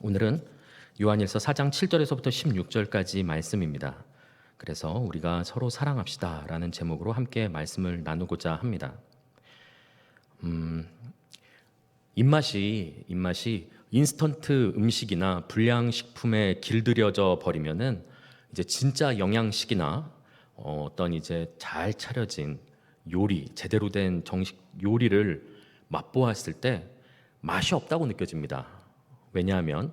오늘은 요한일서 4장 7절에서부터 16절까지 말씀입니다. 그래서 우리가 서로 사랑합시다 라는 제목으로 함께 말씀을 나누고자 합니다. 입맛이 인스턴트 음식이나 불량식품에 길들여져 버리면은 이제 진짜 영양식이나 어떤 이제 잘 차려진 요리, 제대로 된 정식 요리를 맛보았을 때 맛이 없다고 느껴집니다. 왜냐하면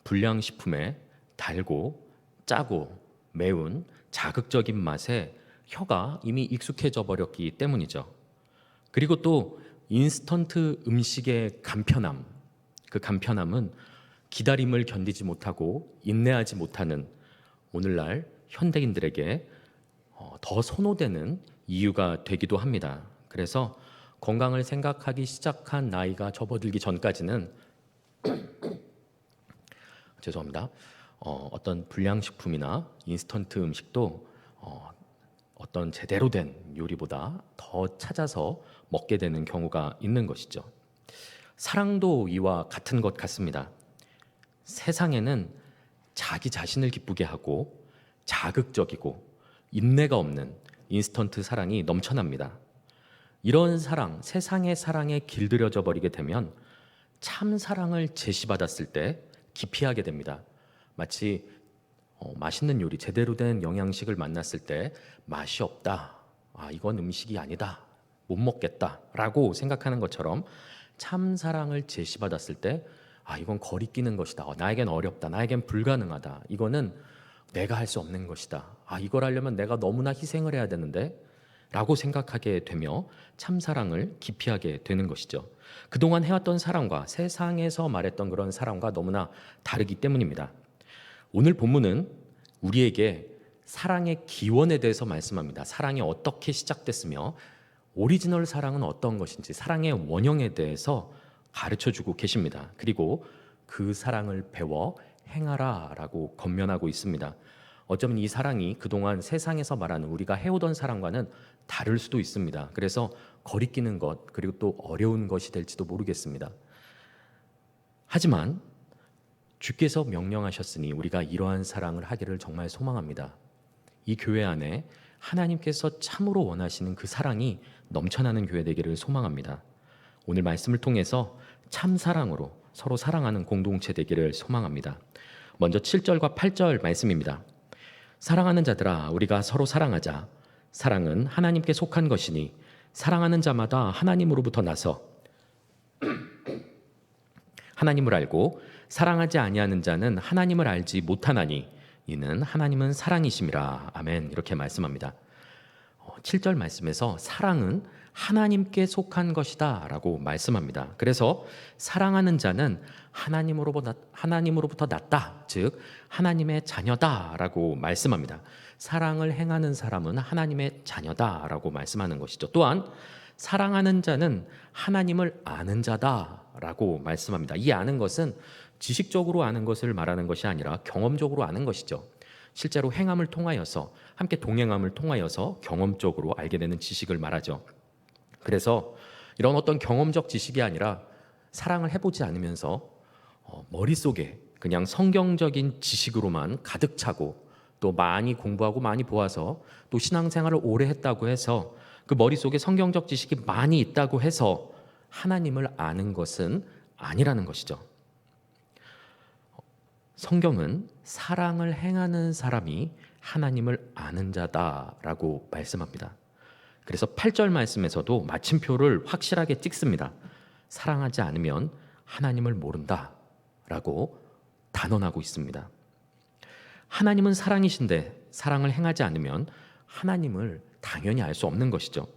불량식품에 달고 짜고 매운 자극적인 맛에 혀가 이미 익숙해져 버렸기 때문이죠. 그리고 또 인스턴트 음식의 간편함, 그 간편함은 기다림을 견디지 못하고 인내하지 못하는 오늘날 현대인들에게 더 선호되는 이유가 되기도 합니다. 그래서 건강을 생각하기 시작한 나이가 접어들기 전까지는 죄송합니다. 어떤 불량식품이나 인스턴트 음식도 어떤 제대로 된 요리보다 더 찾아서 먹게 되는 경우가 있는 것이죠. 사랑도 이와 같은 것 같습니다. 세상에는 자기 자신을 기쁘게 하고 자극적이고 인내가 없는 인스턴트 사랑이 넘쳐납니다. 이런 사랑, 세상의 사랑에 길들여져 버리게 되면 참 사랑을 제시받았을 때 기피하게 됩니다. 마치 맛있는 요리, 제대로 된 영양식을 만났을 때 맛이 없다, 이건 음식이 아니다, 못 먹겠다 라고 생각하는 것처럼 참 사랑을 제시받았을 때 이건 거리끼는 것이다, 나에겐 어렵다, 나에겐 불가능하다, 이거는 내가 할 수 없는 것이다, 이걸 하려면 내가 너무나 희생을 해야 되는데 라고 생각하게 되며 참 사랑을 기피하게 되는 것이죠. 그동안 해왔던 사랑과 세상에서 말했던 그런 사랑과 너무나 다르기 때문입니다. 오늘 본문은 우리에게 사랑의 기원에 대해서 말씀합니다. 사랑이 어떻게 시작됐으며 오리지널 사랑은 어떤 것인지, 사랑의 원형에 대해서 가르쳐주고 계십니다. 그리고 그 사랑을 배워 행하라 라고 권면하고 있습니다. 어쩌면 이 사랑이 그동안 세상에서 말하는 우리가 해오던 사랑과는 다를 수도 있습니다. 그래서 거리끼는 것, 그리고 또 어려운 것이 될지도 모르겠습니다. 하지만 주께서 명령하셨으니 우리가 이러한 사랑을 하기를 정말 소망합니다. 이 교회 안에 하나님께서 참으로 원하시는 그 사랑이 넘쳐나는 교회 되기를 소망합니다. 오늘 말씀을 통해서 참 사랑으로 서로 사랑하는 공동체 되기를 소망합니다. 먼저 7절과 8절 말씀입니다. 사랑하는 자들아, 우리가 서로 사랑하자. 사랑은 하나님께 속한 것이니 사랑하는 자마다 하나님으로부터 나서 하나님을 알고 사랑하지 아니하는 자는 하나님을 알지 못하나니 이는 하나님은 사랑이심이라. 아멘. 이렇게 말씀합니다. 7절 말씀에서 사랑은 하나님께 속한 것이다 라고 말씀합니다. 그래서 사랑하는 자는 하나님으로부터 났다, 즉 하나님의 자녀다 라고 말씀합니다. 사랑을 행하는 사람은 하나님의 자녀다 라고 말씀하는 것이죠. 또한 사랑하는 자는 하나님을 아는 자다 라고 말씀합니다. 이 아는 것은 지식적으로 아는 것을 말하는 것이 아니라 경험적으로 아는 것이죠. 실제로 행함을 통하여서, 함께 동행함을 통하여서 경험적으로 알게 되는 지식을 말하죠. 그래서 이런 어떤 경험적 지식이 아니라 사랑을 해보지 않으면서 머릿속에 그냥 성경적인 지식으로만 가득 차고 또 많이 공부하고 많이 보아서 또 신앙생활을 오래 했다고 해서 그 머릿속에 성경적 지식이 많이 있다고 해서 하나님을 아는 것은 아니라는 것이죠. 성경은 사랑을 행하는 사람이 하나님을 아는 자다라고 말씀합니다. 그래서 8절 말씀에서도 마침표를 확실하게 찍습니다. 사랑하지 않으면 하나님을 모른다 라고 단언하고 있습니다. 하나님은 사랑이신데 사랑을 행하지 않으면 하나님을 당연히 알 수 없는 것이죠.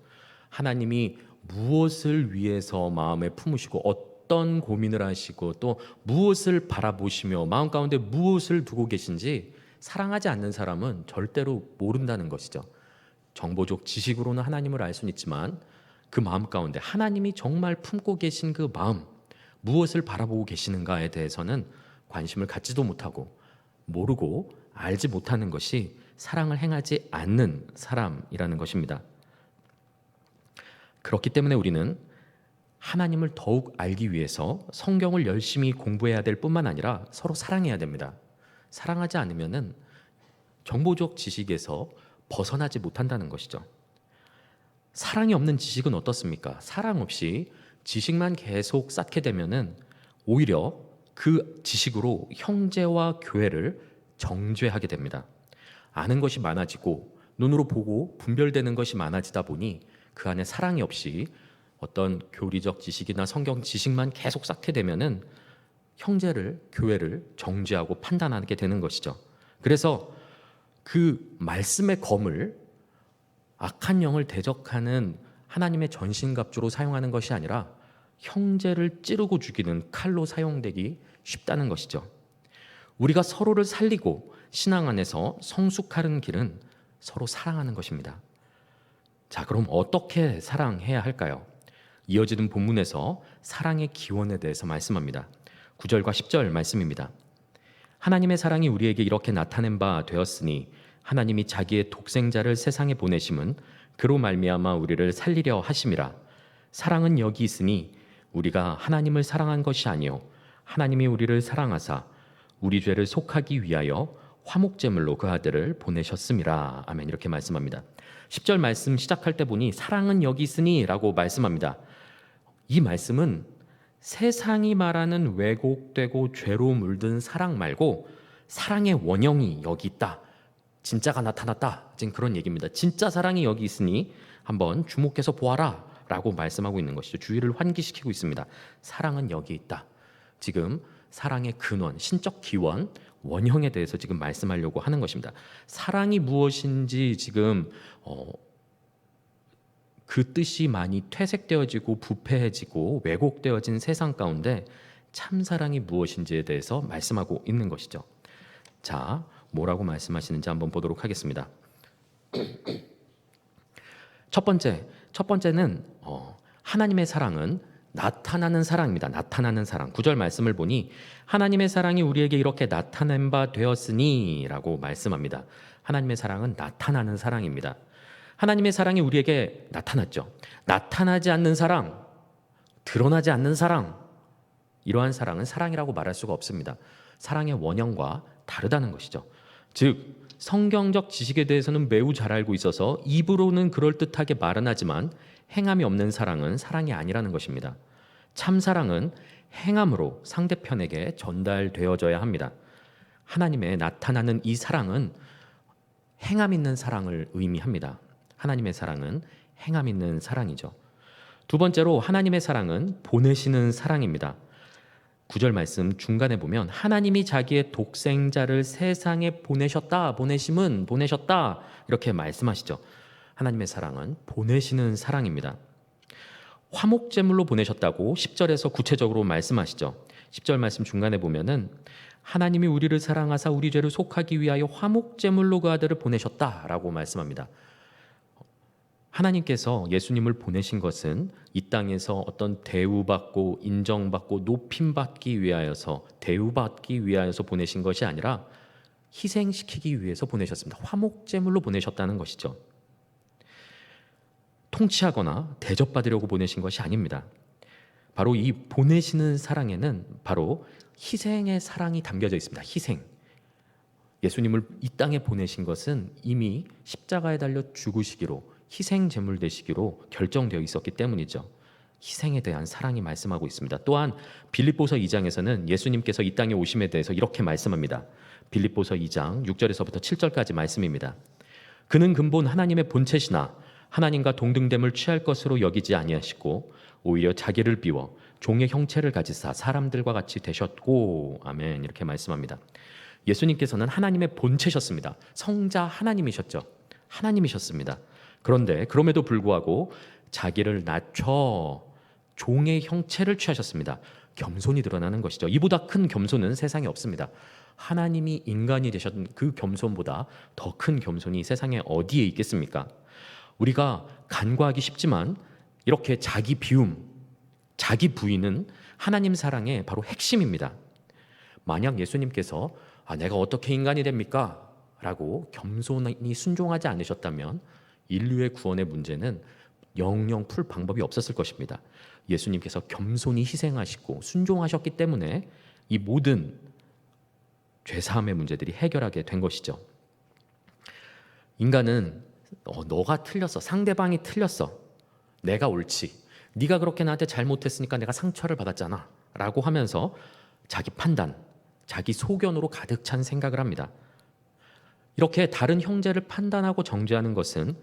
하나님이 무엇을 위해서 마음에 품으시고 어떤 고민을 하시고 또 무엇을 바라보시며 마음 가운데 무엇을 두고 계신지 사랑하지 않는 사람은 절대로 모른다는 것이죠. 정보적 지식으로는 하나님을 알 수는 있지만 그 마음 가운데 하나님이 정말 품고 계신 그 마음, 무엇을 바라보고 계시는가에 대해서는 관심을 갖지도 못하고 모르고 알지 못하는 것이 사랑을 행하지 않는 사람이라는 것입니다. 그렇기 때문에 우리는 하나님을 더욱 알기 위해서 성경을 열심히 공부해야 될 뿐만 아니라 서로 사랑해야 됩니다. 사랑하지 않으면은 정보적 지식에서 벗어나지 못한다는 것이죠. 사랑이 없는 지식은 어떻습니까? 사랑 없이 지식만 계속 쌓게 되면은 오히려 그 지식으로 형제와 교회를 정죄하게 됩니다. 아는 것이 많아지고 눈으로 보고 분별되는 것이 많아지다 보니 그 안에 사랑이 없이 어떤 교리적 지식이나 성경 지식만 계속 쌓게 되면은 형제를, 교회를 정죄하고 판단하게 되는 것이죠. 그래서 그 말씀의 검을 악한 영을 대적하는 하나님의 전신갑주로 사용하는 것이 아니라 형제를 찌르고 죽이는 칼로 사용되기 쉽다는 것이죠. 우리가 서로를 살리고 신앙 안에서 성숙하는 길은 서로 사랑하는 것입니다. 자, 그럼 어떻게 사랑해야 할까요? 이어지는 본문에서 사랑의 기원에 대해서 말씀합니다. 9절과 10절 말씀입니다. 하나님의 사랑이 우리에게 이렇게 나타낸 바 되었으니 하나님이 자기의 독생자를 세상에 보내심은 그로 말미암아 우리를 살리려 하심이라. 사랑은 여기 있으니 우리가 하나님을 사랑한 것이 아니요 하나님이 우리를 사랑하사 우리 죄를 속하기 위하여 화목제물로 그 아들을 보내셨음이라. 아멘. 이렇게 말씀합니다. 10절 말씀 시작할 때 보니 사랑은 여기 있으니 라고 말씀합니다. 이 말씀은 세상이 말하는 왜곡되고 죄로 물든 사랑 말고 사랑의 원형이 여기 있다, 진짜가 나타났다, 지금 그런 얘기입니다. 진짜 사랑이 여기 있으니 한번 주목해서 보아라 라고 말씀하고 있는 것이죠. 주의를 환기시키고 있습니다. 사랑은 여기 있다. 지금 사랑의 근원, 신적 기원, 원형에 대해서 지금 말씀하려고 하는 것입니다. 사랑이 무엇인지 지금 그 뜻이 많이 퇴색되어지고 부패해지고 왜곡되어진 세상 가운데 참사랑이 무엇인지에 대해서 말씀하고 있는 것이죠. 자, 뭐라고 말씀하시는지 한번 보도록 하겠습니다. 첫 번째는 하나님의 사랑은 나타나는 사랑입니다. 나타나는 사랑. 9절 말씀을 보니 하나님의 사랑이 우리에게 이렇게 나타낸 바 되었으니 라고 말씀합니다. 하나님의 사랑은 나타나는 사랑입니다. 하나님의 사랑이 우리에게 나타났죠. 나타나지 않는 사랑, 드러나지 않는 사랑, 이러한 사랑은 사랑이라고 말할 수가 없습니다. 사랑의 원형과 다르다는 것이죠. 즉 성경적 지식에 대해서는 매우 잘 알고 있어서 입으로는 그럴듯하게 말은 하지만 행함이 없는 사랑은 사랑이 아니라는 것입니다. 참 사랑은 행함으로 상대편에게 전달되어져야 합니다. 하나님의 나타나는 이 사랑은 행함 있는 사랑을 의미합니다. 하나님의 사랑은 행함 있는 사랑이죠. 두 번째로 하나님의 사랑은 보내시는 사랑입니다. 9절 말씀 중간에 보면 하나님이 자기의 독생자를 세상에 보내셨다, 보내심은 보내셨다 이렇게 말씀하시죠. 하나님의 사랑은 보내시는 사랑입니다. 화목제물로 보내셨다고 10절에서 구체적으로 말씀하시죠. 10절 말씀 중간에 보면은 하나님이 우리를 사랑하사 우리 죄를 속하기 위하여 화목제물로 그 아들을 보내셨다라고 말씀합니다. 하나님께서 예수님을 보내신 것은 이 땅에서 어떤 대우받고 인정받고 높임받기 위하여서 대우받기 위하여서 보내신 것이 아니라 희생시키기 위해서 보내셨습니다. 화목제물로 보내셨다는 것이죠. 통치하거나 대접받으려고 보내신 것이 아닙니다. 바로 이 보내시는 사랑에는 바로 희생의 사랑이 담겨져 있습니다. 희생. 예수님을 이 땅에 보내신 것은 이미 십자가에 달려 죽으시기로, 희생 제물 되시기로 결정되어 있었기 때문이죠. 희생에 대한 사랑이 말씀하고 있습니다. 또한 빌립보서 2장에서는 예수님께서 이 땅에 오심에 대해서 이렇게 말씀합니다. 빌립보서 2장 6절에서부터 7절까지 말씀입니다. 그는 근본 하나님의 본체시나 하나님과 동등됨을 취할 것으로 여기지 아니하시고 오히려 자기를 비워 종의 형체를 가지사 사람들과 같이 되셨고, 아멘, 이렇게 말씀합니다. 예수님께서는 하나님의 본체셨습니다. 성자 하나님이셨죠. 하나님이셨습니다. 그런데 그럼에도 불구하고 자기를 낮춰 종의 형체를 취하셨습니다. 겸손이 드러나는 것이죠. 이보다 큰 겸손은 세상에 없습니다. 하나님이 인간이 되셨던 그 겸손보다 더 큰 겸손이 세상에 어디에 있겠습니까? 우리가 간과하기 쉽지만 이렇게 자기 비움, 자기 부인은 하나님 사랑의 바로 핵심입니다. 만약 예수님께서 내가 어떻게 인간이 됩니까? 라고 겸손히 순종하지 않으셨다면 인류의 구원의 문제는 영영 풀 방법이 없었을 것입니다. 예수님께서 겸손히 희생하시고 순종하셨기 때문에 이 모든 죄사함의 문제들이 해결하게 된 것이죠. 인간은 너가 틀렸어, 상대방이 틀렸어, 내가 옳지, 네가 그렇게 나한테 잘못했으니까 내가 상처를 받았잖아 라고 하면서 자기 판단, 자기 소견으로 가득 찬 생각을 합니다. 이렇게 다른 형제를 판단하고 정죄하는 것은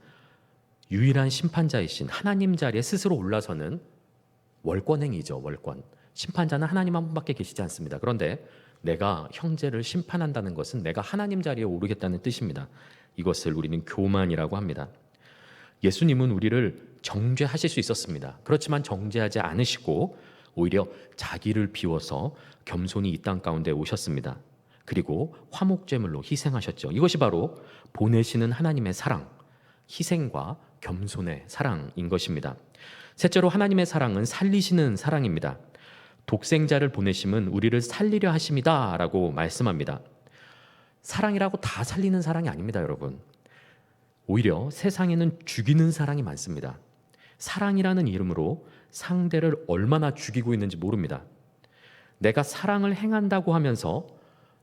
유일한 심판자이신 하나님 자리에 스스로 올라서는 월권행위죠. 월권. 심판자는 하나님 한 분밖에 계시지 않습니다. 그런데 내가 형제를 심판한다는 것은 내가 하나님 자리에 오르겠다는 뜻입니다. 이것을 우리는 교만이라고 합니다. 예수님은 우리를 정죄하실 수 있었습니다. 그렇지만 정죄하지 않으시고 오히려 자기를 비워서 겸손히 이 땅 가운데 오셨습니다. 그리고 화목제물로 희생하셨죠. 이것이 바로 보내시는 하나님의 사랑, 희생과 겸손의 사랑인 것입니다. 셋째로 하나님의 사랑은 살리시는 사랑입니다. 독생자를 보내심은 우리를 살리려 하심이다 라고 말씀합니다. 사랑이라고 다 살리는 사랑이 아닙니다, 여러분. 오히려 세상에는 죽이는 사랑이 많습니다. 사랑이라는 이름으로 상대를 얼마나 죽이고 있는지 모릅니다. 내가 사랑을 행한다고 하면서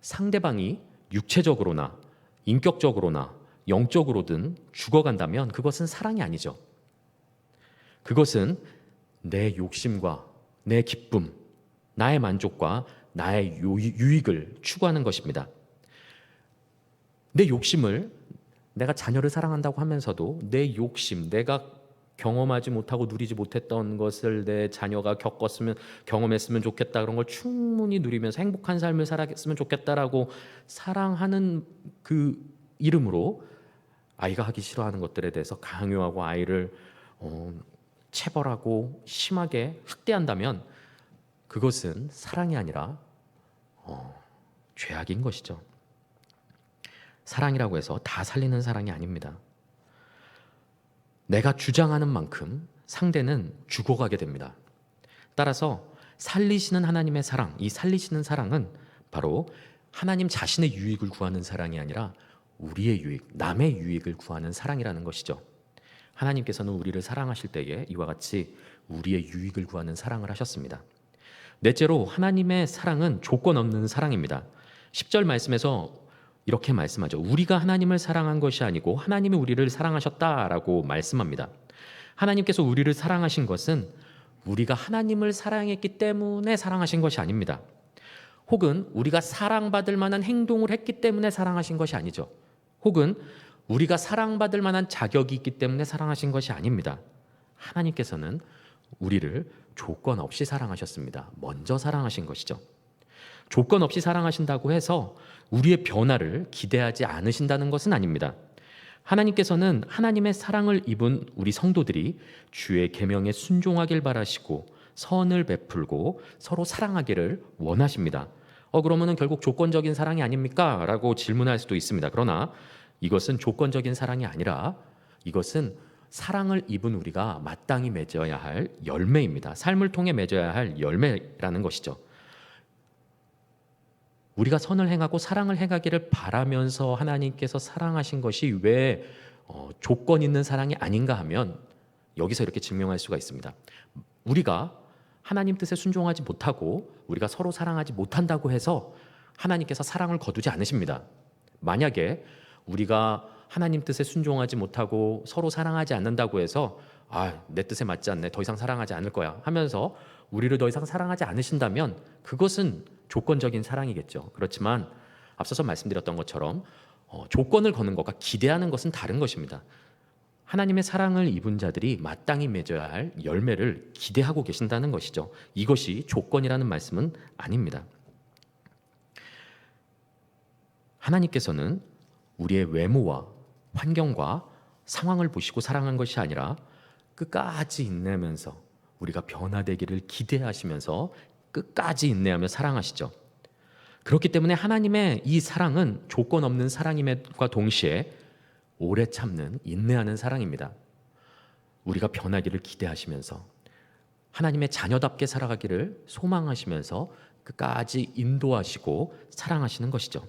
상대방이 육체적으로나 인격적으로나 영적으로든 죽어간다면 그것은 사랑이 아니죠. 그것은 내 욕심과 내 기쁨, 나의 만족과 나의 유익을 추구하는 것입니다. 내 욕심을, 내가 자녀를 사랑한다고 하면서도 내 욕심, 내가 경험하지 못하고 누리지 못했던 것을 내 자녀가 경험했으면 좋겠다, 그런 걸 충분히 누리면서 행복한 삶을 살았으면 좋겠다라고 사랑하는 그 이름으로 아이가 하기 싫어하는 것들에 대해서 강요하고 아이를 체벌하고 심하게 학대한다면 그것은 사랑이 아니라 죄악인 것이죠. 사랑이라고 해서 다 살리는 사랑이 아닙니다. 내가 주장하는 만큼 상대는 죽어가게 됩니다. 따라서 살리시는 하나님의 사랑, 이 살리시는 사랑은 바로 하나님 자신의 유익을 구하는 사랑이 아니라 우리의 유익, 남의 유익을 구하는 사랑이라는 것이죠. 하나님께서는 우리를 사랑하실 때에 이와 같이 우리의 유익을 구하는 사랑을 하셨습니다. 넷째로 하나님의 사랑은 조건 없는 사랑입니다. 10절 말씀에서 이렇게 말씀하죠. 우리가 하나님을 사랑한 것이 아니고 하나님이 우리를 사랑하셨다라고 말씀합니다. 하나님께서 우리를 사랑하신 것은 우리가 하나님을 사랑했기 때문에 사랑하신 것이 아닙니다. 혹은 우리가 사랑받을 만한 행동을 했기 때문에 사랑하신 것이 아니죠. 혹은 우리가 사랑받을 만한 자격이 있기 때문에 사랑하신 것이 아닙니다. 하나님께서는 우리를 조건 없이 사랑하셨습니다. 먼저 사랑하신 것이죠. 조건 없이 사랑하신다고 해서 우리의 변화를 기대하지 않으신다는 것은 아닙니다. 하나님께서는 하나님의 사랑을 입은 우리 성도들이 주의 계명에 순종하길 바라시고 선을 베풀고 서로 사랑하기를 원하십니다. 그러면은 결국 조건적인 사랑이 아닙니까? 라고 질문할 수도 있습니다. 그러나 이것은 조건적인 사랑이 아니라 이것은 사랑을 입은 우리가 마땅히 맺어야 할 열매입니다. 삶을 통해 맺어야 할 열매라는 것이죠. 우리가 선을 행하고 사랑을 행하기를 바라면서 하나님께서 사랑하신 것이 왜 조건 있는 사랑이 아닌가 하면 여기서 이렇게 증명할 수가 있습니다. 우리가 하나님 뜻에 순종하지 못하고 우리가 서로 사랑하지 못한다고 해서 하나님께서 사랑을 거두지 않으십니다. 만약에 우리가 하나님 뜻에 순종하지 못하고 서로 사랑하지 않는다고 해서 내 뜻에 맞지 않네, 더 이상 사랑하지 않을 거야 하면서 우리를 더 이상 사랑하지 않으신다면 그것은 조건적인 사랑이겠죠. 그렇지만 앞서서 말씀드렸던 것처럼 조건을 거는 것과 기대하는 것은 다른 것입니다. 하나님의 사랑을 입은 자들이 마땅히 맺어야 할 열매를 기대하고 계신다는 것이죠. 이것이 조건이라는 말씀은 아닙니다. 하나님께서는 우리의 외모와 환경과 상황을 보시고 사랑한 것이 아니라 끝까지 인내하면서 우리가 변화되기를 기대하시면서 끝까지 인내하며 사랑하시죠. 그렇기 때문에 하나님의 이 사랑은 조건 없는 사랑임과 동시에 오래 참는 인내하는 사랑입니다. 우리가 변하기를 기대하시면서 하나님의 자녀답게 살아가기를 소망하시면서 끝까지 인도하시고 사랑하시는 것이죠.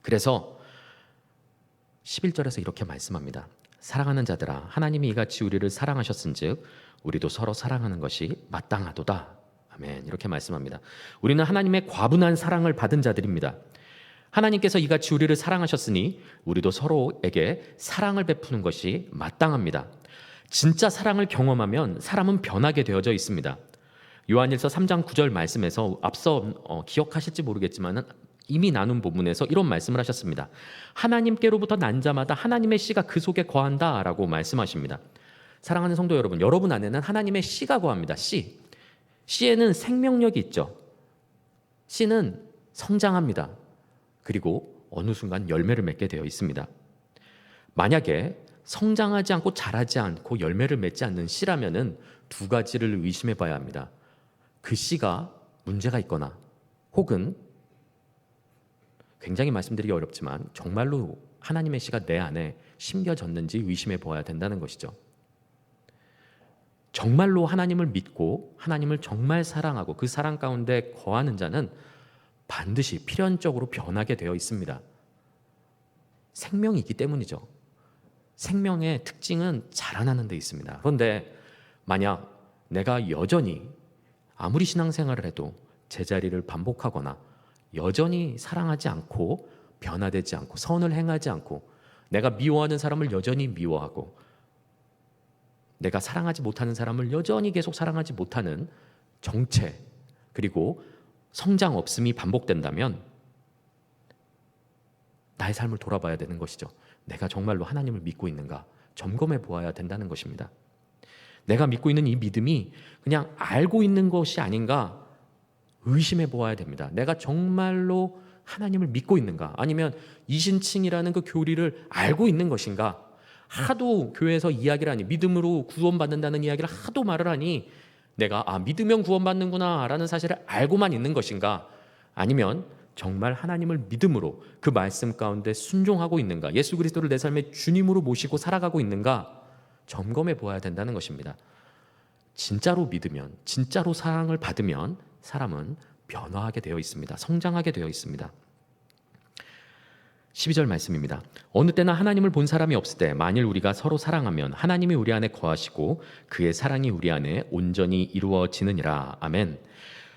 그래서 11절에서 이렇게 말씀합니다. 사랑하는 자들아, 하나님이 이같이 우리를 사랑하셨은즉 우리도 서로 사랑하는 것이 마땅하도다. 아멘. 이렇게 말씀합니다. 우리는 하나님의 과분한 사랑을 받은 자들입니다. 하나님께서 이같이 우리를 사랑하셨으니 우리도 서로에게 사랑을 베푸는 것이 마땅합니다. 진짜 사랑을 경험하면 사람은 변하게 되어져 있습니다. 요한일서 3장 9절 말씀에서 앞서 기억하실지 모르겠지만 이미 나눈 부분에서 이런 말씀을 하셨습니다. 하나님께로부터 난 자마다 하나님의 씨가 그 속에 거한다 라고 말씀하십니다. 사랑하는 성도 여러분, 여러분 안에는 하나님의 씨가 거합니다. 씨. 씨에는 생명력이 있죠. 씨는 성장합니다. 그리고 어느 순간 열매를 맺게 되어 있습니다. 만약에 성장하지 않고 자라지 않고 열매를 맺지 않는 씨라면은 두 가지를 의심해 봐야 합니다. 그 씨가 문제가 있거나 혹은 굉장히 말씀드리기 어렵지만 정말로 하나님의 씨가 내 안에 심겨졌는지 의심해 보아야 된다는 것이죠. 정말로 하나님을 믿고 하나님을 정말 사랑하고 그 사랑 가운데 거하는 자는 반드시 필연적으로 변하게 되어 있습니다. 생명이 있기 때문이죠. 생명의 특징은 자라나는 데 있습니다. 그런데 만약 내가 여전히 아무리 신앙생활을 해도 제자리를 반복하거나 여전히 사랑하지 않고 변화되지 않고 선을 행하지 않고 내가 미워하는 사람을 여전히 미워하고 내가 사랑하지 못하는 사람을 여전히 계속 사랑하지 못하는 정체 그리고 성장 없음이 반복된다면 나의 삶을 돌아봐야 되는 것이죠. 내가 정말로 하나님을 믿고 있는가 점검해 보아야 된다는 것입니다. 내가 믿고 있는 이 믿음이 그냥 알고 있는 것이 아닌가 의심해 보아야 됩니다. 내가 정말로 하나님을 믿고 있는가 아니면 이신칭이라는 그 교리를 알고 있는 것인가 하도 교회에서 이야기를 하니 믿음으로 구원받는다는 이야기를 하도 말을 하니 내가 믿으면 구원받는구나 라는 사실을 알고만 있는 것인가 아니면 정말 하나님을 믿음으로 그 말씀 가운데 순종하고 있는가 예수 그리스도를 내 삶의 주님으로 모시고 살아가고 있는가 점검해 보아야 된다는 것입니다. 진짜로 믿으면 진짜로 사랑을 받으면 사람은 변화하게 되어 있습니다. 성장하게 되어 있습니다. 12절 말씀입니다. 어느 때나 하나님을 본 사람이 없을 때 만일 우리가 서로 사랑하면 하나님이 우리 안에 거하시고 그의 사랑이 우리 안에 온전히 이루어지느니라. 아멘.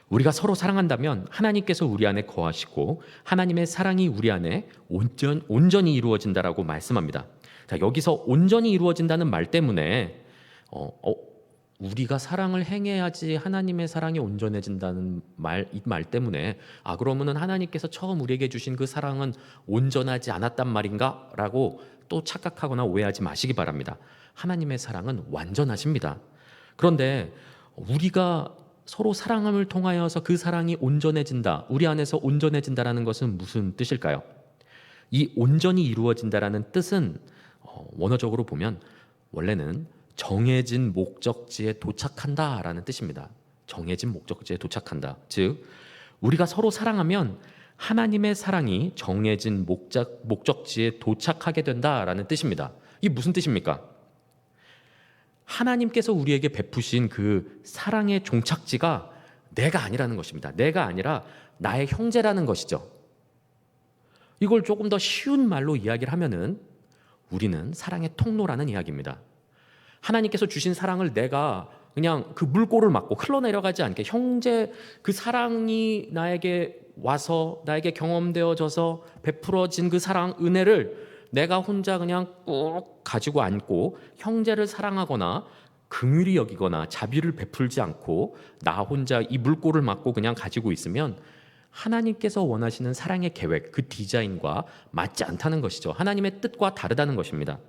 우리가 서로 사랑한다면 하나님께서 우리 안에 거하시고 하나님의 사랑이 우리 안에 온전히 이루어진다라고 말씀합니다. 자, 여기서 온전히 이루어진다는 말 때문에 우리가 사랑을 행해야지 하나님의 사랑이 온전해진다는 이 말 때문에 그러면은 하나님께서 처음 우리에게 주신 그 사랑은 온전하지 않았단 말인가? 라고 또 착각하거나 오해하지 마시기 바랍니다. 하나님의 사랑은 완전하십니다. 그런데 우리가 서로 사랑함을 통하여서 그 사랑이 온전해진다, 우리 안에서 온전해진다라는 것은 무슨 뜻일까요? 이 온전히 이루어진다라는 뜻은 원어적으로 보면 원래는 정해진 목적지에 도착한다라는 뜻입니다. 정해진 목적지에 도착한다. 즉 우리가 서로 사랑하면 하나님의 사랑이 정해진 목적지에 도착하게 된다라는 뜻입니다. 이게 무슨 뜻입니까? 하나님께서 우리에게 베푸신 그 사랑의 종착지가 내가 아니라는 것입니다. 내가 아니라 나의 형제라는 것이죠. 이걸 조금 더 쉬운 말로 이야기를 하면은 우리는 사랑의 통로라는 이야기입니다. 하나님께서 주신 사랑을 내가 그냥 그 물꼬를 막고 흘러내려가지 않게 형제 그 사랑이 나에게 와서 나에게 경험되어져서 베풀어진 그 사랑 은혜를 내가 혼자 그냥 꾹 가지고 앉고 형제를 사랑하거나 긍휼히 여기거나 자비를 베풀지 않고 나 혼자 이 물꼬를 막고 그냥 가지고 있으면 하나님께서 원하시는 사랑의 계획, 그 디자인과 맞지 않다는 것이죠. 하나님의 뜻과 다르다는 것입니다.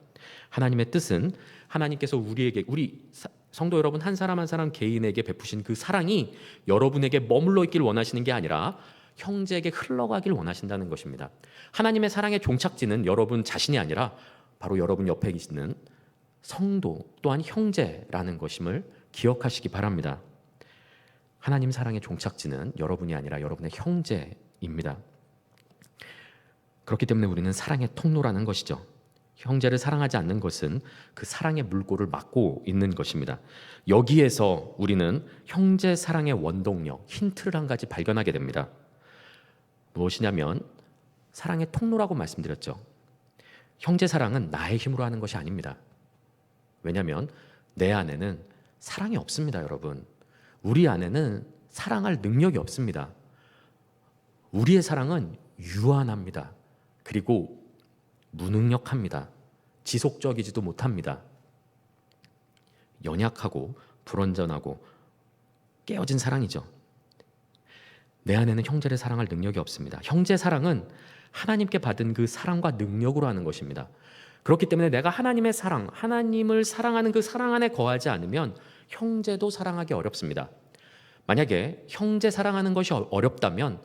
하나님의 뜻은 하나님께서 우리 성도 여러분 한 사람 한 사람 개인에게 베푸신 그 사랑이 여러분에게 머물러 있길 원하시는 게 아니라 형제에게 흘러가길 원하신다는 것입니다. 하나님의 사랑의 종착지는 여러분 자신이 아니라 바로 여러분 옆에 계시는 성도 또한 형제라는 것임을 기억하시기 바랍니다. 하나님 사랑의 종착지는 여러분이 아니라 여러분의 형제입니다. 그렇기 때문에 우리는 사랑의 통로라는 것이죠. 형제를 사랑하지 않는 것은 그 사랑의 물꼬를 막고 있는 것입니다. 여기에서 우리는 형제 사랑의 원동력, 힌트를 한 가지 발견하게 됩니다. 무엇이냐면 사랑의 통로라고 말씀드렸죠. 형제 사랑은 나의 힘으로 하는 것이 아닙니다. 왜냐하면 내 안에는 사랑이 없습니다, 여러분. 우리 안에는 사랑할 능력이 없습니다. 우리의 사랑은 유한합니다. 그리고 무능력합니다. 지속적이지도 못합니다. 연약하고 불완전하고 깨어진 사랑이죠. 내 안에는 형제를 사랑할 능력이 없습니다. 형제 사랑은 하나님께 받은 그 사랑과 능력으로 하는 것입니다. 그렇기 때문에 내가 하나님의 사랑, 하나님을 사랑하는 그 사랑 안에 거하지 않으면 형제도 사랑하기 어렵습니다. 만약에 형제 사랑하는 것이 어렵다면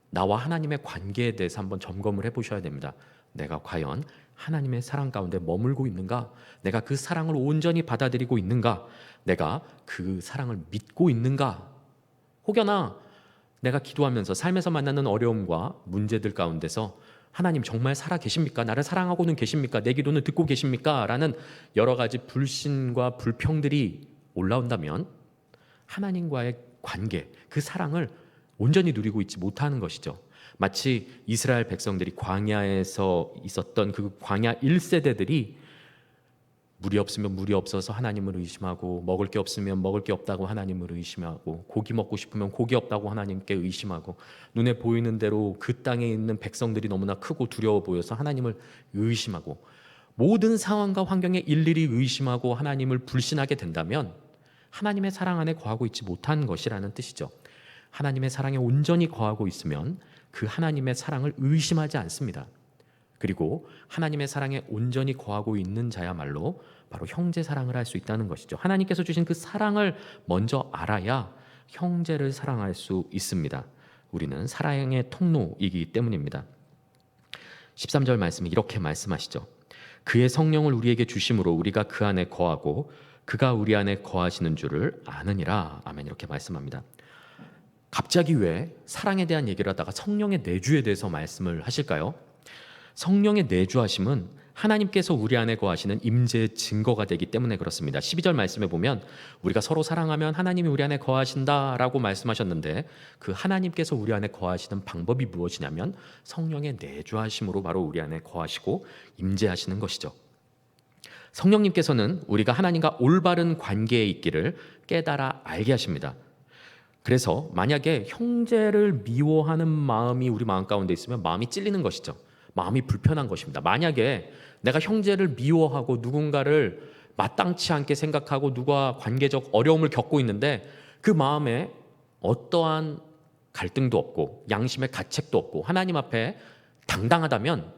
나와 하나님의 관계에 대해서 한번 점검을 해보셔야 됩니다. 내가 과연 하나님의 사랑 가운데 머물고 있는가? 내가 그 사랑을 온전히 받아들이고 있는가? 내가 그 사랑을 믿고 있는가? 혹여나 내가 기도하면서 삶에서 만나는 어려움과 문제들 가운데서 하나님 정말 살아 계십니까? 나를 사랑하고는 계십니까? 내 기도는 듣고 계십니까? 라는 여러 가지 불신과 불평들이 올라온다면 하나님과의 관계, 그 사랑을 온전히 누리고 있지 못하는 것이죠. 마치 이스라엘 백성들이 광야에서 있었던 그 광야 1세대들이 물이 없으면 물이 없어서 하나님을 의심하고, 먹을 게 없으면 먹을 게 없다고 하나님을 의심하고, 고기 먹고 싶으면 고기 없다고 하나님께 의심하고, 눈에 보이는 대로 그 땅에 있는 백성들이 너무나 크고 두려워 보여서 하나님을 의심하고, 모든 상황과 환경에 일일이 의심하고 하나님을 불신하게 된다면 하나님의 사랑 안에 거하고 있지 못한 것이라는 뜻이죠. 하나님의 사랑에 온전히 거하고 있으면 그 하나님의 사랑을 의심하지 않습니다. 그리고 하나님의 사랑에 온전히 거하고 있는 자야말로 바로 형제 사랑을 할 수 있다는 것이죠. 하나님께서 주신 그 사랑을 먼저 알아야 형제를 사랑할 수 있습니다. 우리는 사랑의 통로이기 때문입니다. 13절 말씀이 이렇게 말씀하시죠. 그의 성령을 우리에게 주심으로 우리가 그 안에 거하고 그가 우리 안에 거하시는 줄을 아느니라. 아멘. 이렇게 말씀합니다. 갑자기 왜 사랑에 대한 얘기를 하다가 성령의 내주에 대해서 말씀을 하실까요? 성령의 내주하심은 하나님께서 우리 안에 거하시는 임재의 증거가 되기 때문에 그렇습니다. 12절 말씀에 보면 우리가 서로 사랑하면 하나님이 우리 안에 거하신다라고 말씀하셨는데, 그 하나님께서 우리 안에 거하시는 방법이 무엇이냐면 성령의 내주하심으로 바로 우리 안에 거하시고 임재하시는 것이죠. 성령님께서는 우리가 하나님과 올바른 관계에 있기를 깨달아 알게 하십니다. 그래서 만약에 형제를 미워하는 마음이 우리 마음 가운데 있으면 마음이 찔리는 것이죠. 마음이 불편한 것입니다. 만약에 내가 형제를 미워하고 누군가를 마땅치 않게 생각하고 누가 관계적 어려움을 겪고 있는데 그 마음에 어떠한 갈등도 없고 양심의 가책도 없고 하나님 앞에 당당하다면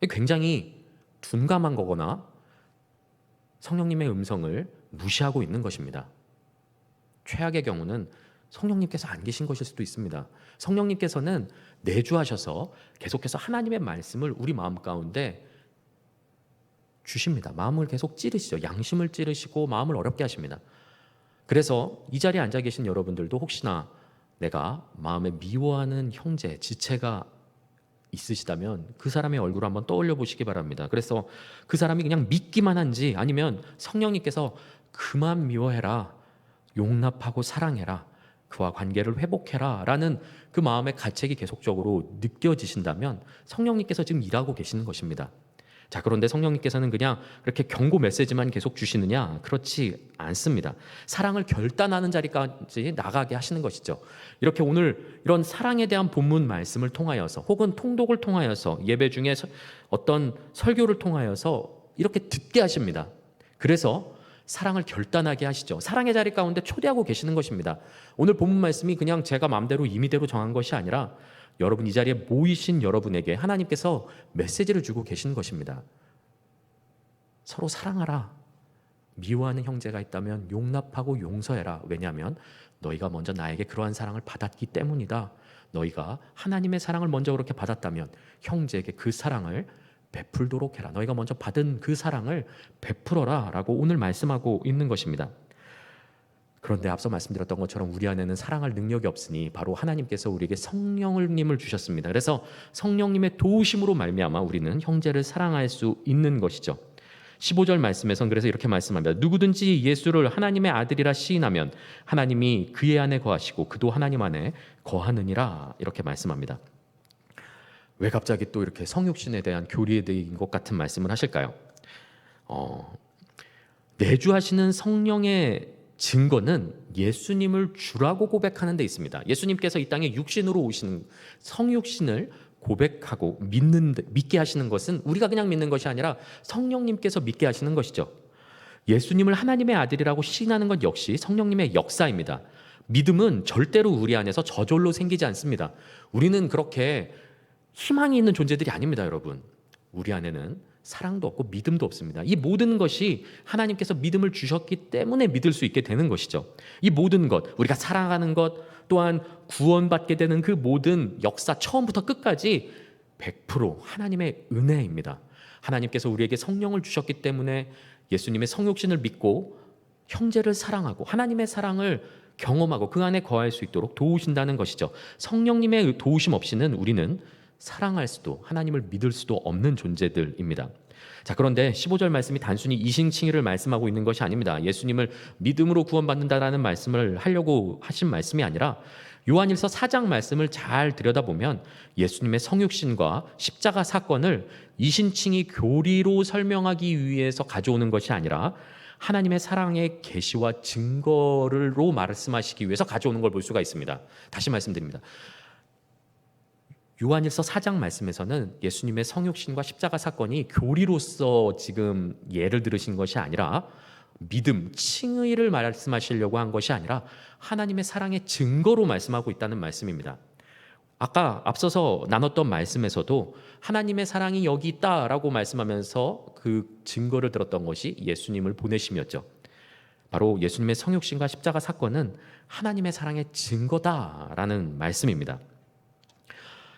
굉장히 둔감한 거거나 성령님의 음성을 무시하고 있는 것입니다. 최악의 경우는 성령님께서 안 계신 것일 수도 있습니다. 성령님께서는 내주하셔서 계속해서 하나님의 말씀을 우리 마음 가운데 주십니다. 마음을 계속 찌르시죠. 양심을 찌르시고 마음을 어렵게 하십니다. 그래서 이 자리에 앉아 계신 여러분들도 혹시나 내가 마음에 미워하는 형제, 지체가 있으시다면 그 사람의 얼굴을 한번 떠올려 보시기 바랍니다. 그래서 그 사람이 그냥 믿기만 한지 아니면 성령님께서 그만 미워해라, 용납하고 사랑해라, 그와 관계를 회복해라 라는 그 마음의 가책이 계속적으로 느껴지신다면 성령님께서 지금 일하고 계시는 것입니다. 자, 그런데 성령님께서는 그냥 그렇게 경고 메시지만 계속 주시느냐? 그렇지 않습니다. 사랑을 결단하는 자리까지 나가게 하시는 것이죠. 이렇게 오늘 이런 사랑에 대한 본문 말씀을 통하여서 혹은 통독을 통하여서 예배 중에 어떤 설교를 통하여서 이렇게 듣게 하십니다. 그래서 사랑을 결단하게 하시죠. 사랑의 자리 가운데 초대하고 계시는 것입니다. 오늘 본문 말씀이 그냥 제가 마음대로 임의대로 정한 것이 아니라 여러분 이 자리에 모이신 여러분에게 하나님께서 메시지를 주고 계시는 것입니다. 서로 사랑하라. 미워하는 형제가 있다면 용납하고 용서해라. 왜냐하면 너희가 먼저 나에게 그러한 사랑을 받았기 때문이다. 너희가 하나님의 사랑을 먼저 그렇게 받았다면 형제에게 그 사랑을 베풀도록 해라. 너희가 먼저 받은 그 사랑을 베풀어라 라고 오늘 말씀하고 있는 것입니다. 그런데 앞서 말씀드렸던 것처럼 우리 안에는 사랑할 능력이 없으니 바로 하나님께서 우리에게 성령님을 주셨습니다. 그래서 성령님의 도우심으로 말미암아 우리는 형제를 사랑할 수 있는 것이죠. 15절 말씀에선 그래서 이렇게 말씀합니다. 누구든지 예수를 하나님의 아들이라 시인하면 하나님이 그의 안에 거하시고 그도 하나님 안에 거하느니라. 이렇게 말씀합니다. 왜 갑자기 또 이렇게 성육신에 대한 교리에 대한 것 같은 말씀을 하실까요? 어, 내주하시는 성령의 증거는 예수님을 주라고 고백하는 데 있습니다. 예수님께서 이 땅에 육신으로 오시는 성육신을 고백하고 믿게 하시는 것은 우리가 그냥 믿는 것이 아니라 성령님께서 믿게 하시는 것이죠. 예수님을 하나님의 아들이라고 시인하는 것 역시 성령님의 역사입니다. 믿음은 절대로 우리 안에서 저절로 생기지 않습니다. 우리는 그렇게 희망이 있는 존재들이 아닙니다, 여러분. 우리 안에는 사랑도 없고 믿음도 없습니다. 이 모든 것이 하나님께서 믿음을 주셨기 때문에 믿을 수 있게 되는 것이죠. 이 모든 것, 우리가 사랑하는 것, 또한 구원받게 되는 그 모든 역사 처음부터 끝까지 100% 하나님의 은혜입니다. 하나님께서 우리에게 성령을 주셨기 때문에 예수님의 성육신을 믿고 형제를 사랑하고 하나님의 사랑을 경험하고 그 안에 거할 수 있도록 도우신다는 것이죠. 성령님의 도우심 없이는 우리는 사랑할 수도 하나님을 믿을 수도 없는 존재들입니다. 자, 그런데 15절 말씀이 단순히 이신칭의를 말씀하고 있는 것이 아닙니다. 예수님을 믿음으로 구원받는다라는 말씀을 하려고 하신 말씀이 아니라 요한일서 4장 말씀을 잘 들여다보면 예수님의 성육신과 십자가 사건을 이신칭의 교리로 설명하기 위해서 가져오는 것이 아니라 하나님의 사랑의 계시와 증거로 말씀하시기 위해서 가져오는 걸 볼 수가 있습니다. 다시 말씀드립니다. 요한일서 4장 말씀에서는 예수님의 성육신과 십자가 사건이 교리로서 지금 예를 들으신 것이 아니라 믿음, 칭의를 말씀하시려고 한 것이 아니라 하나님의 사랑의 증거로 말씀하고 있다는 말씀입니다. 아까 앞서서 나눴던 말씀에서도 하나님의 사랑이 여기 있다라고 말씀하면서 그 증거를 들었던 것이 예수님을 보내심이었죠. 바로 예수님의 성육신과 십자가 사건은 하나님의 사랑의 증거다라는 말씀입니다.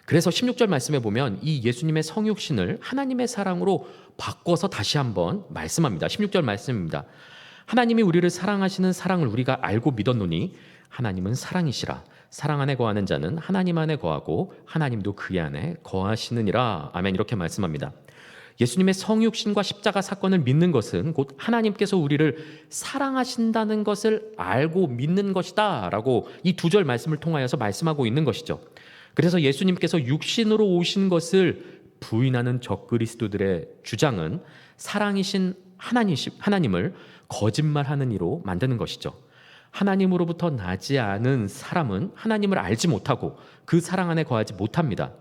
그래서 16절 말씀에 보면 이 예수님의 성육신을 하나님의 사랑으로 바꿔서 다시 한번 말씀합니다. 16절 말씀입니다. 하나님이 우리를 사랑하시는 사랑을 우리가 알고 믿었노니 하나님은 사랑이시라. 사랑 안에 거하는 자는 하나님 안에 거하고 하나님도 그의 안에 거하시느니라. 아멘. 이렇게 말씀합니다. 예수님의 성육신과 십자가 사건을 믿는 것은 곧 하나님께서 우리를 사랑하신다는 것을 알고 믿는 것이다 라고 이 두 절 말씀을 통하여서 말씀하고 있는 것이죠. 그래서 예수님께서 육신으로 오신 것을 부인하는 적그리스도들의 주장은 사랑이신 하나님을 거짓말하는 이로 만드는 것이죠. 하나님으로부터 나지 않은 사람은 하나님을 알지 못하고 그 사랑 안에 거하지 못합니다.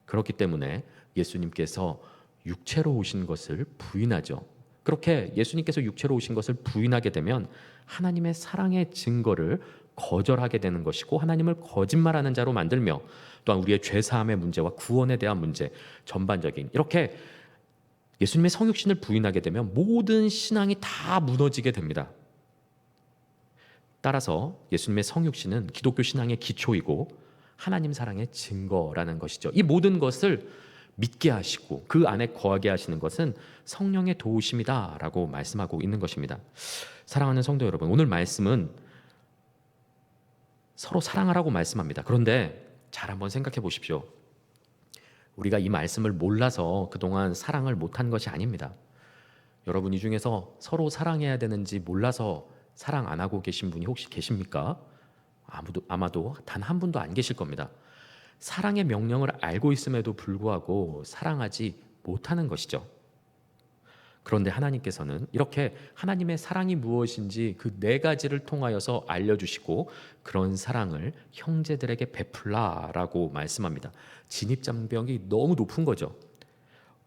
그렇기 때문에 예수님께서 육체로 오신 것을 부인하죠. 그렇게 예수님께서 육체로 오신 것을 부인하게 되면 하나님의 사랑의 증거를 거절하게 되는 것이고 하나님을 거짓말하는 자로 만들며 또한 우리의 죄사함의 문제와 구원에 대한 문제 전반적인 이렇게 예수님의 성육신을 부인하게 되면 모든 신앙이 다 무너지게 됩니다. 따라서 예수님의 성육신은 기독교 신앙의 기초이고 하나님 사랑의 증거라는 것이죠. 이 모든 것을 믿게 하시고 그 안에 거하게 하시는 것은 성령의 도우심이다라고 말씀하고 있는 것입니다. 사랑하는 성도 여러분, 오늘 말씀은 서로 사랑하라고 말씀합니다. 그런데 잘 한번 생각해 보십시오. 우리가 이 말씀을 몰라서 그동안 사랑을 못한 것이 아닙니다. 여러분 이 중에서 서로 사랑해야 되는지 몰라서 사랑 안 하고 계신 분이 혹시 계십니까? 아마도 단 한 분도 안 계실 겁니다. 사랑의 명령을 알고 있음에도 불구하고 사랑하지 못하는 것이죠. 그런데 하나님께서는 이렇게 하나님의 사랑이 무엇인지 그 네 가지를 통하여서 알려주시고 그런 사랑을 형제들에게 베풀라라고 말씀합니다. 진입장벽이 너무 높은 거죠.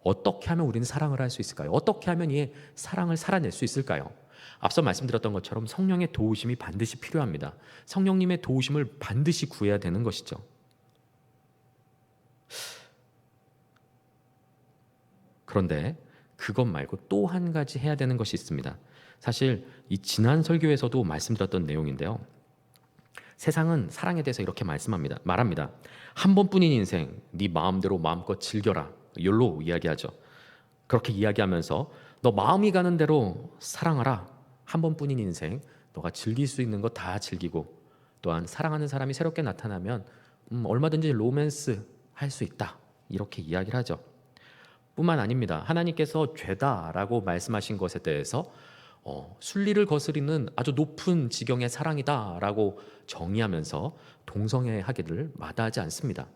어떻게 하면 우리는 사랑을 할 수 있을까요? 어떻게 하면 이 사랑을 살아낼 수 있을까요? 앞서 말씀드렸던 것처럼 성령의 도우심이 반드시 필요합니다. 성령님의 도우심을 반드시 구해야 되는 것이죠. 그런데 그것 말고 또 한 가지 해야 되는 것이 있습니다. 사실 이 지난 설교에서도 말씀드렸던 내용인데요. 세상은 사랑에 대해서 이렇게 말합니다. 한 번뿐인 인생, 네 마음대로 마음껏 즐겨라. 욜로 이야기하죠. 그렇게 이야기하면서 너 마음이 가는 대로 사랑하라. 한 번뿐인 인생, 너가 즐길 수 있는 거 다 즐기고 또한 사랑하는 사람이 새롭게 나타나면 얼마든지 로맨스 할 수 있다. 이렇게 이야기를 하죠. 뿐만 아닙니다. 하나님께서 죄다라고 말씀하신 것에 대해서 순리를 거스리는 아주 높은 지경의 사랑이다라고 정의하면서 동성애 하기를 마다하지 않습니다.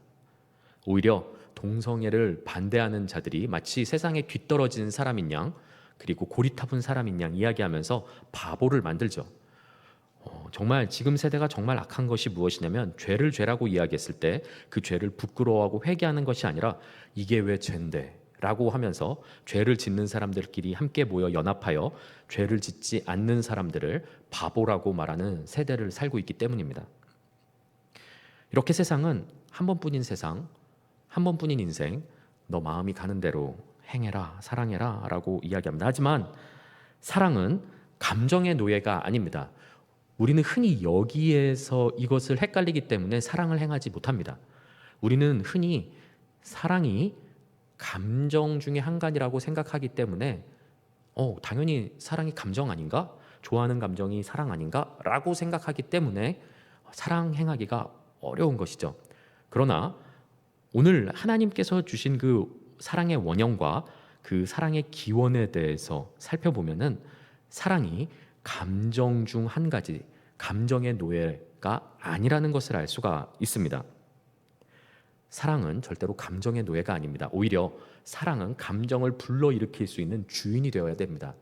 오히려 동성애를 반대하는 자들이 마치 세상에 뒤떨어진 사람인 양, 그리고 고리타분 사람인 양 이야기하면서 바보를 만들죠. 정말 지금 세대가 정말 악한 것이 무엇이냐면, 죄를 죄라고 이야기했을 때 그 죄를 부끄러워하고 회개하는 것이 아니라 이게 왜 죄인데 라고 하면서 죄를 짓는 사람들끼리 함께 모여 연합하여 죄를 짓지 않는 사람들을 바보라고 말하는 세대를 살고 있기 때문입니다. 이렇게 세상은 한 번뿐인 세상, 한 번뿐인 인생, 너 마음이 가는 대로 행해라, 사랑해라 라고 이야기합니다. 하지만 사랑은 감정의 노예가 아닙니다. 우리는 흔히 여기에서 이것을 헷갈리기 때문에 사랑을 행하지 못합니다. 우리는 흔히 사랑이 감정 중에 한 가지라고 생각하기 때문에 당연히 사랑이 감정 아닌가? 좋아하는 감정이 사랑 아닌가? 라고 생각하기 때문에 사랑 행하기가 어려운 것이죠. 그러나 오늘 하나님께서 주신 그 사랑의 원형과 그 사랑의 기원에 대해서 살펴보면은 사랑이 감정 중 한 가지, 감정의 노예가 아니라는 것을 알 수가 있습니다. 사랑은 절대로 감정의 노예가 아닙니다. 오히려 사랑은 감정을 불러일으킬 수 있는 주인이 되어야 됩니다.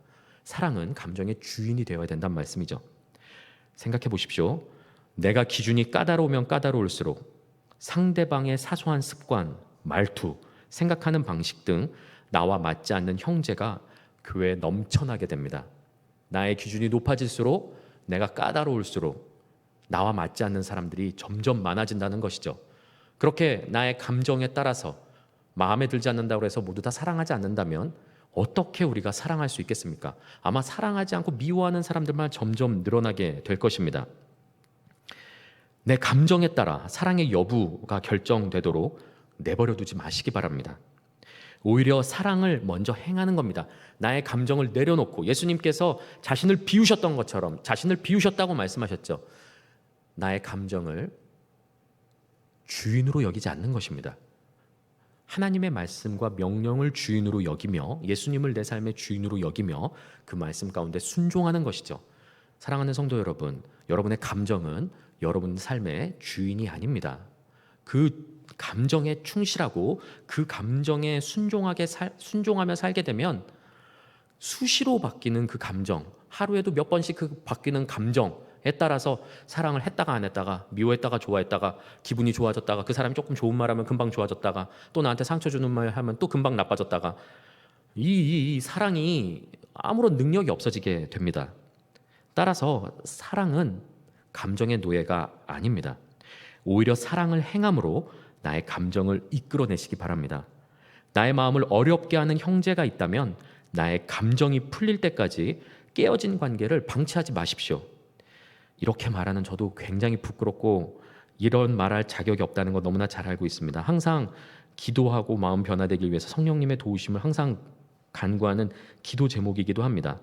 사랑은 감정의 주인이 되어야 된다는 말씀이죠. 생각해 보십시오. 내가 기준이 까다로우면 까다로울수록 상대방의 사소한 습관, 말투, 생각하는 방식 등 나와 맞지 않는 형제가 교회에 넘쳐나게 됩니다. 나의 기준이 높아질수록, 내가 까다로울수록 나와 맞지 않는 사람들이 점점 많아진다는 것이죠. 그렇게 나의 감정에 따라서 마음에 들지 않는다고 해서 모두 다 사랑하지 않는다면 어떻게 우리가 사랑할 수 있겠습니까? 아마 사랑하지 않고 미워하는 사람들만 점점 늘어나게 될 것입니다. 내 감정에 따라 사랑의 여부가 결정되도록 내버려 두지 마시기 바랍니다. 오히려 사랑을 먼저 행하는 겁니다. 나의 감정을 내려놓고, 예수님께서 자신을 비우셨던 것처럼, 자신을 비우셨다고 말씀하셨죠. 나의 감정을 주인으로 여기지 않는 것입니다. 하나님의 말씀과 명령을 주인으로 여기며, 예수님을 내 삶의 주인으로 여기며 그 말씀 가운데 순종하는 것이죠. 사랑하는 성도 여러분, 여러분의 감정은 여러분 삶의 주인이 아닙니다. 그 감정에 충실하고 그 감정에 순종하며 살게 되면 수시로 바뀌는 그 감정, 하루에도 몇 번씩 그 바뀌는 감정에 따라서 사랑을 했다가 안 했다가, 미워했다가 좋아했다가, 기분이 좋아졌다가, 그 사람이 조금 좋은 말 하면 금방 좋아졌다가, 또 나한테 상처 주는 말 하면 또 금방 나빠졌다가, 이 사랑이 아무런 능력이 없어지게 됩니다. 따라서 사랑은 감정의 노예가 아닙니다. 오히려 사랑을 행함으로 나의 감정을 이끌어내시기 바랍니다. 나의 마음을 어렵게 하는 형제가 있다면 나의 감정이 풀릴 때까지 깨어진 관계를 방치하지 마십시오. 이렇게 말하는 저도 굉장히 부끄럽고 이런 말할 자격이 없다는 거 너무나 잘 알고 있습니다. 항상 기도하고 마음 변화되기 위해서 성령님의 도우심을 항상 간구하는 기도 제목이기도 합니다.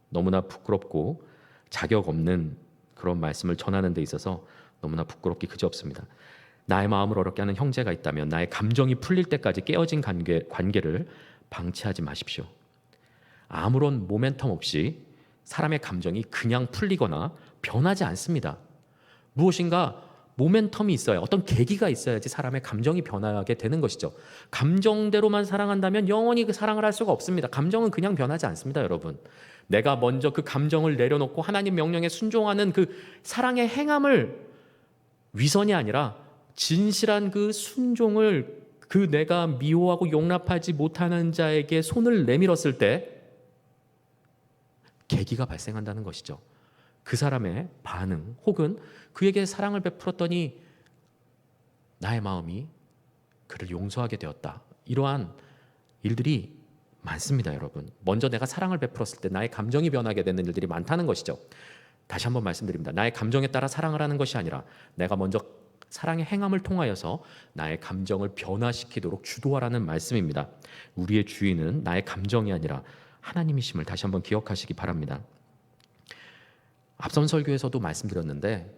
너무나 부끄럽고 자격 없는 그런 말씀을 전하는 데 있어서 너무나 부끄럽기 그지없습니다. 나의 마음을 어렵게 하는 형제가 있다면 나의 감정이 풀릴 때까지 깨어진 관계를 방치하지 마십시오. 아무런 모멘텀 없이 사람의 감정이 그냥 풀리거나 변하지 않습니다. 무엇인가 모멘텀이 있어야, 어떤 계기가 있어야지 사람의 감정이 변하게 되는 것이죠. 감정대로만 사랑한다면 영원히 그 사랑을 할 수가 없습니다. 감정은 그냥 변하지 않습니다, 여러분. 내가 먼저 그 감정을 내려놓고 하나님 명령에 순종하는 그 사랑의 행함을, 위선이 아니라 진실한 그 순종을, 그 내가 미워하고 용납하지 못하는 자에게 손을 내밀었을 때 계기가 발생한다는 것이죠. 그 사람의 반응, 혹은 그에게 사랑을 베풀었더니 나의 마음이 그를 용서하게 되었다. 이러한 일들이 많습니다, 여러분. 먼저 내가 사랑을 베풀었을 때 나의 감정이 변하게 되는 일들이 많다는 것이죠. 다시 한번 말씀드립니다. 나의 감정에 따라 사랑을 하는 것이 아니라 내가 먼저 사랑의 행함을 통하여서 나의 감정을 변화시키도록 주도하라는 말씀입니다. 우리의 주인은 나의 감정이 아니라 하나님이심을 다시 한번 기억하시기 바랍니다. 앞선 설교에서도 말씀드렸는데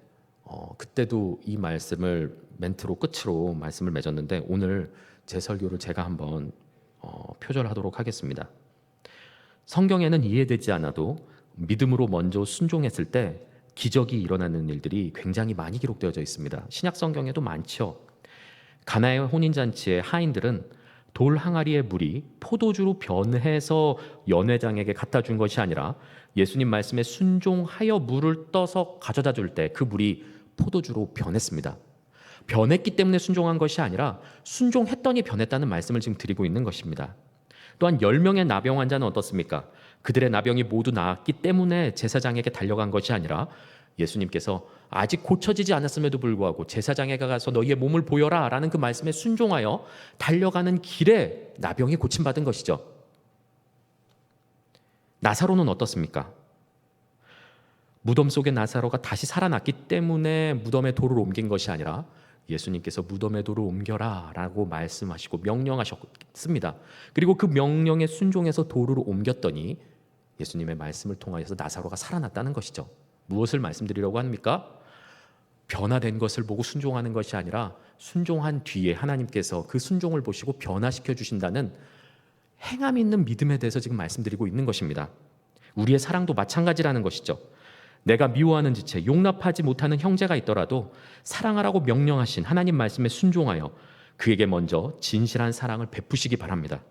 그때도 이 말씀을 멘트로 끝으로 말씀을 맺었는데, 오늘 제 설교를 제가 한번 표절하도록 하겠습니다. 성경에는 이해되지 않아도 믿음으로 먼저 순종했을 때 기적이 일어나는 일들이 굉장히 많이 기록되어져 있습니다. 신약 성경에도 많죠. 가나의 혼인잔치의 하인들은 돌 항아리의 물이 포도주로 변해서 연회장에게 갖다 준 것이 아니라 예수님 말씀에 순종하여 물을 떠서 가져다 줄 때 그 물이 포도주로 변했습니다. 변했기 때문에 순종한 것이 아니라 순종했더니 변했다는 말씀을 지금 드리고 있는 것입니다. 또한 10명의 나병 환자는 어떻습니까? 그들의 나병이 모두 나았기 때문에 제사장에게 달려간 것이 아니라 예수님께서 아직 고쳐지지 않았음에도 불구하고 제사장에게 가서 너희의 몸을 보여라 라는 그 말씀에 순종하여 달려가는 길에 나병이 고침받은 것이죠. 나사로는 어떻습니까? 무덤 속의 나사로가 다시 살아났기 때문에 무덤에 돌을 옮긴 것이 아니라 예수님께서 무덤에 돌을 옮겨라 라고 말씀하시고 명령하셨습니다. 그리고 그 명령에 순종해서 돌을 옮겼더니 예수님의 말씀을 통하여서 나사로가 살아났다는 것이죠. 무엇을 말씀드리려고 합니까? 변화된 것을 보고 순종하는 것이 아니라 순종한 뒤에 하나님께서 그 순종을 보시고 변화시켜 주신다는 행함 있는 믿음에 대해서 지금 말씀드리고 있는 것입니다. 우리의 사랑도 마찬가지라는 것이죠. 내가 미워하는 지체, 용납하지 못하는 형제가 있더라도 사랑하라고 명령하신 하나님 말씀에 순종하여 그에게 먼저 진실한 사랑을 베푸시기 바랍니다.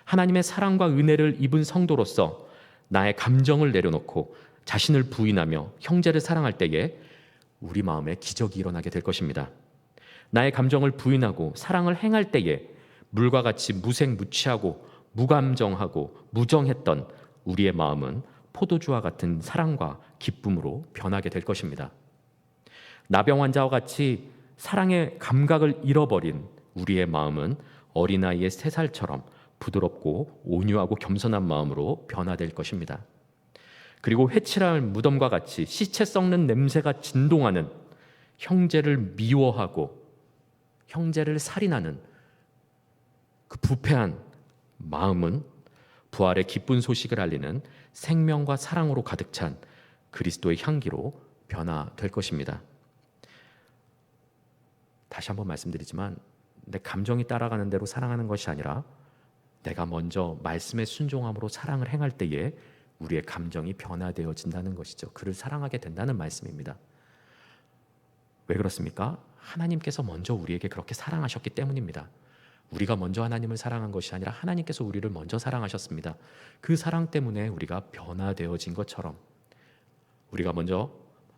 하나님의 사랑과 은혜를 입은 성도로서 나의 감정을 내려놓고 자신을 부인하며 형제를 사랑할 때에 우리 마음에 기적이 일어나게 될 것입니다. 나의 감정을 부인하고 사랑을 행할 때에 물과 같이 무색무취하고 무감정하고 무정했던 우리의 마음은 포도주와 같은 사랑과 기쁨으로 변하게 될 것입니다. 나병 환자와 같이 사랑의 감각을 잃어버린 우리의 마음은 어린아이의 3살처럼 부드럽고 온유하고 겸손한 마음으로 변화될 것입니다. 그리고 회칠할 무덤과 같이 시체 썩는 냄새가 진동하는 형제를 미워하고 형제를 살인하는 그 부패한 마음은 부활의 기쁜 소식을 알리는 생명과 사랑으로 가득 찬 그리스도의 향기로 변화될 것입니다. 다시 한번 말씀드리지만 내 감정이 따라가는 대로 사랑하는 것이 아니라 내가 먼저 말씀에 순종함으로 사랑을 행할 때에 우리의 감정이 변화되어진다는 것이죠. 그를 사랑하게 된다는 말씀입니다. 왜 그렇습니까? 하나님께서 먼저 우리에게 그렇게 사랑하셨기 때문입니다. 우리가 먼저 하나님을 사랑한 것이 아니라 하나님께서 우리를 먼저 사랑하셨습니다. 그 사랑 때문에 우리가 변화되어진 것처럼 우리가 먼저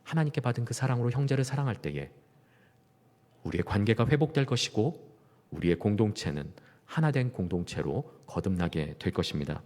하나님께 받은 그 사랑으로 형제를 사랑할 때에 우리의 관계가 회복될 것이고 우리의 공동체는 하나된 공동체로 거듭나게 될 것입니다.